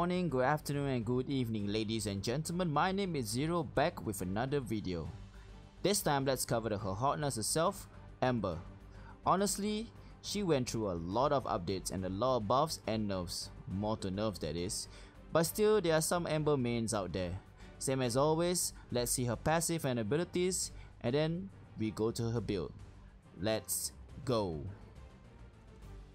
morning, good afternoon and good evening ladies and gentlemen. My name is Zero, back with another video. This time let's cover her hotness herself, Ember. Honestly, she went through a lot of updates and a lot of buffs and nerfs, more to nerfs that is. But still, there are some Ember mains out there. Same as always, let's see her passive and abilities and then we go to her build. Let's go.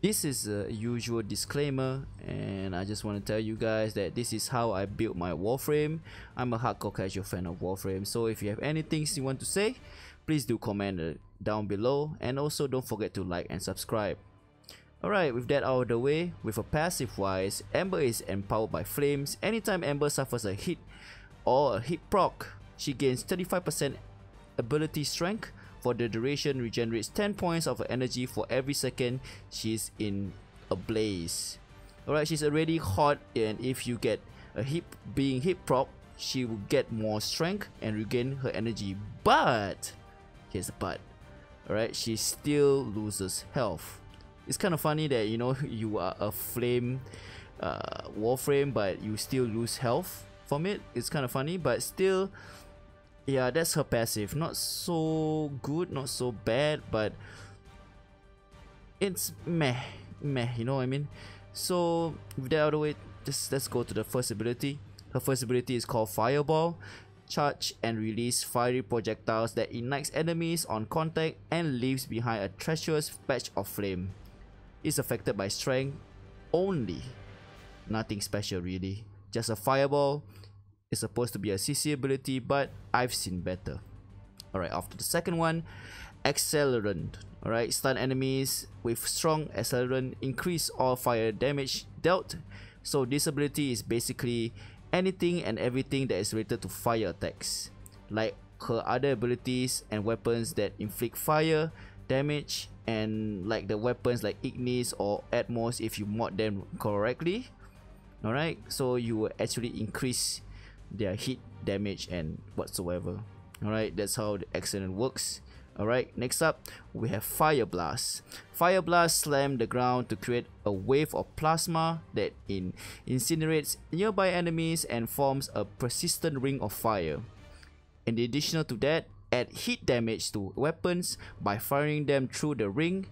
This is a usual disclaimer and I just want to tell you guys that this is how I built my Warframe. I'm a hardcore casual fan of Warframe, so if you have any things you want to say, please do comment down below, and also don't forget to like and subscribe. Alright, with that out of the way, with a passive wise, Ember is empowered by flames. Anytime Ember suffers a hit or a hit proc, she gains 35% ability strength. For the duration, regenerates 10 points of energy for every second she's in a blaze. Alright, she's already hot, and if you get a being hit prop, she will get more strength and regain her energy. But here's the but. Alright, she still loses health. It's kind of funny that, you know, you are a flame Warframe but you still lose health from it. It's kind of funny, but still, yeah, that's her passive. Not so good, not so bad, but it's meh, you know what I mean? So with that out of the way, just let's go to the first ability. Her first ability is called Fireball. Charge and release fiery projectiles that ignites enemies on contact and leaves behind a treacherous patch of flame. It's affected by strength only. Nothing special really. Just a fireball. It's supposed to be a CC ability, but I've seen better. Alright, after the second one, Accelerant. Alright, stun enemies with strong accelerant, increase all fire damage dealt. So this ability is basically anything and everything that is related to fire attacks, like her other abilities and weapons that inflict fire damage, and like the weapons like Ignis or Atmos if you mod them correctly. Alright, so you will actually increase their hit damage and whatsoever. Alright, that's how the accident works. Alright, next up we have Fire Blast. Fire Blast slam the ground to create a wave of plasma that incinerates nearby enemies and forms a persistent ring of fire. In addition to that, add hit damage to weapons by firing them through the ring,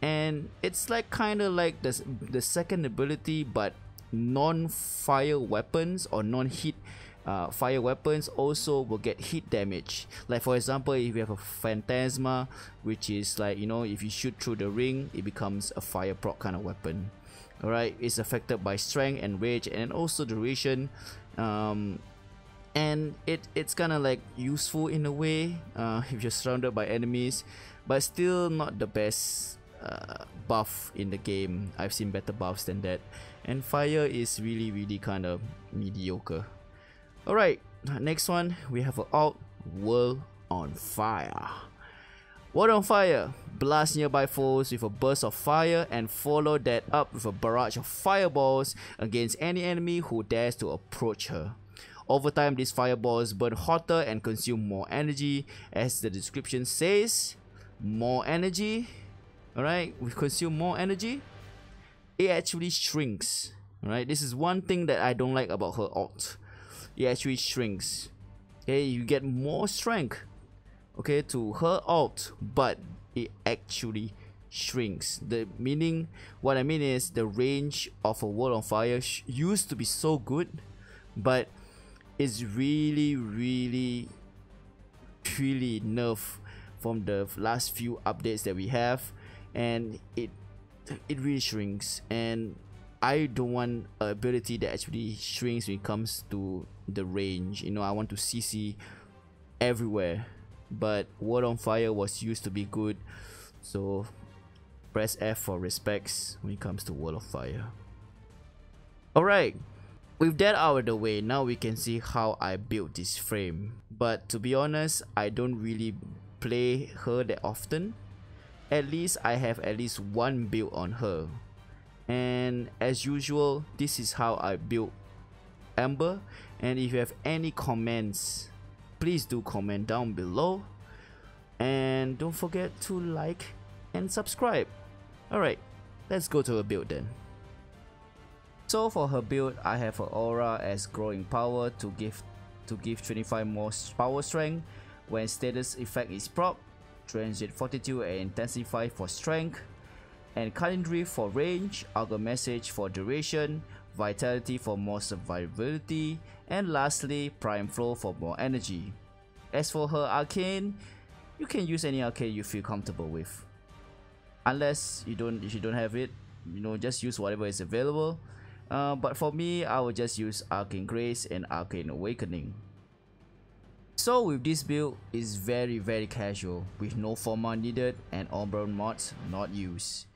and it's like kinda like the second ability, but non-fire weapons or non-hit fire weapons also will get hit damage. Like for example, if you have a Phantasma, which is like, you know, if you shoot through the ring, it becomes a fire proc kind of weapon. Alright, it's affected by strength and rage and also duration, and it's kind of like useful in a way if you're surrounded by enemies, but still not the best buff in the game. I've seen better buffs than that, and fire is really kind of mediocre. Alright, next one we have an alt, World on Fire. World on Fire, blast nearby foes with a burst of fire and follow that up with a barrage of fireballs against any enemy who dares to approach her. Over time, these fireballs burn hotter and consume more energy. As the description says, more energy. Alright, we consume more energy. It actually shrinks. Alright, this is one thing that I don't like about her alt. It actually shrinks. Okay, you get more strength, okay, to her alt, but it actually shrinks. What I mean is the range of a World on Fire used to be so good, but it's really nerfed from the last few updates that we have, and it really shrinks, and I don't want an ability that actually shrinks when it comes to the range. You know, I want to CC everywhere, but World on Fire was used to be good, so press F for respects when it comes to World of Fire. Alright, with that out of the way, now we can see how I built this frame. But to be honest, I don't really play her that often. At least I have at least one build on her. And as usual, this is how I built Ember. And if you have any comments, please do comment down below. And don't forget to like and subscribe. Alright, let's go to a build then. So for her build, I have her aura as growing power to give 25 more power strength when status effect is proc, transit fortitude and intensify for strength, and cutting drift for range, augur message for duration, vitality for more survivability, and lastly prime flow for more energy. As for her arcane, you can use any arcane you feel comfortable with. Unless if you don't have it, you know, just use whatever is available. But for me, I will just use Arcane Grace and Arcane Awakening. So with this build, it's very casual with no forma needed and Umbral mods not used.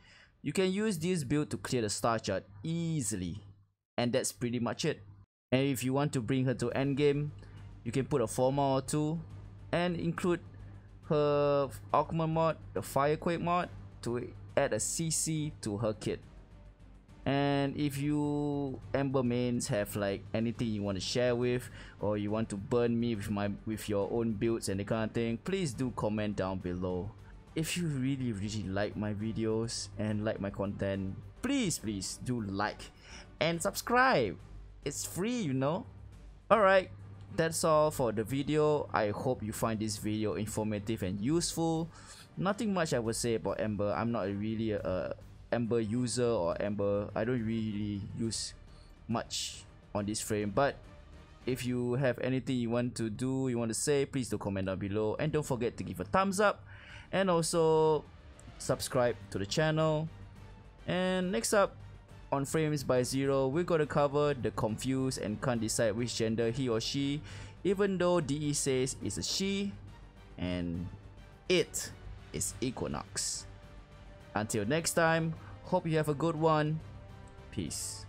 You can use this build to clear the star chart easily, and that's pretty much it. And if you want to bring her to endgame, you can put a forma or two and include her augment mod, the firequake mod, to add a CC to her kit. And if you Ember mains have like anything you want to share with, or you want to burn me with your own builds and the kind of thing, please do comment down below. If you really like my videos and like my content, please do like and subscribe. It's free, you know. Alright, that's all for the video. I hope you find this video informative and useful. Nothing much I would say about Ember. I'm not really a Ember user or Ember. I don't really use much on this frame, but if you have anything you want to do, you want to say, please do comment down below, and don't forget to give a thumbs up and also subscribe to the channel. And next up on Frames by Zero, we're gonna cover the confused and can't decide which gender he or she, even though DE says it's a she and it is Equinox. Until next time, hope you have a good one. Peace.